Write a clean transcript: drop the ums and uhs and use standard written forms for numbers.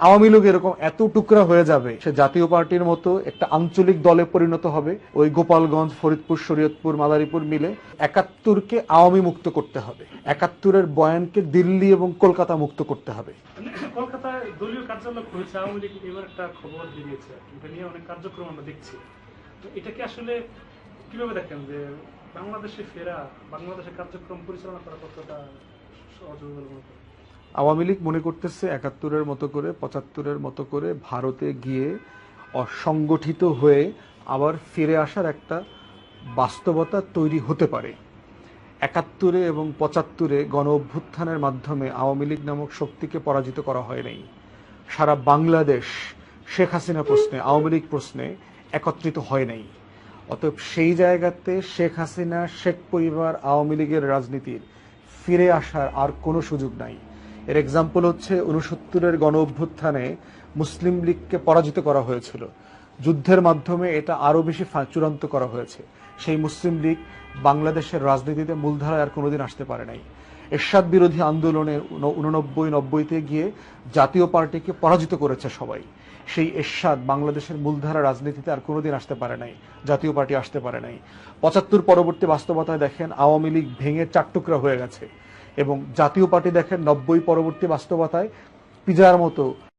আওয়ামী লীগ এরকম এত টুকরা হয়ে যাবে, সে জাতীয় পার্টির মতো একটা আঞ্চলিক দলে পরিণত হবে। ওই গোপালগঞ্জ, ফরিদপুর, শরীয়তপুর, মাদারীপুর মিলে ৭১কে আওয়ামী মুক্ত করতে হবে, ৭১-এর বয়ানকে দিল্লি এবং কলকাতা মুক্ত করতে হবে। কলকাতায় দলীয় কার্যালয় খুলেছে আওয়ামী লীগ, এবার একটা খবর বেরিয়েছে, এটা নিয়ে অনেক কার্যক্রম আমরা দেখছি। তো এটাকে আসলে কিভাবে দেখেন যে বাংলাদেশে ফেরা, বাংলাদেশের কার্যক্রম পরিচালনা করা কতটা সহজ বলে মনে করেন? আওয়ামী লীগ মনে করতেছে ৭১-এর মতো করে, ৭৫-এর মতো করে ভারতে গিয়ে অসংগঠিত হয়ে আবার ফিরে আসার একটা বাস্তবতা তৈরি হতে পারে। ৭১-এ এবং ৭৫-এ গণ অভ্যুত্থানের মাধ্যমে আওয়ামী লীগ নামক শক্তিকে পরাজিত করা হয় নাই। সারা বাংলাদেশ শেখ হাসিনা প্রশ্নে, আওয়ামী লীগ প্রশ্নে একত্রিত হয় নাই। অতএব সেই জায়গাতে শেখ হাসিনা, শেখ পরিবার, আওয়ামী লীগের রাজনীতির ফিরে আসার আর কোনো সুযোগ নাই। এর এক্সাম্পল হচ্ছে ৬৯-এর গণ অভ্যুত্থানে মুসলিম লীগকে পরাজিত করা হয়েছিল, যুদ্ধের মাধ্যমে এটা আরো বেশি চূড়ান্ত করা হয়েছে। সেই মুসলিম লীগ বাংলাদেশের রাজনীতিতে মূলধারায় আর কোনোদিন আসতে পারে নাই। এরশাদ বিরোধী আন্দোলনে ৮৯-৯০-তে গিয়ে জাতীয় পার্টিকে পরাজিত করেছে সবাই। সেই এরশাদ বাংলাদেশের মূলধারা রাজনীতিতে আর কোনোদিন আসতে পারে নাই, জাতীয় পার্টি আসতে পারে নাই। ৭৫ পরবর্তী বাস্তবতায় দেখেন আওয়ামী লীগ ভেঙে ৪ টুকরা হয়ে গেছে, এবং জাতীয় পার্টি দেখেন ৯০ পরবর্তী বাস্তবতায় পিজার মতো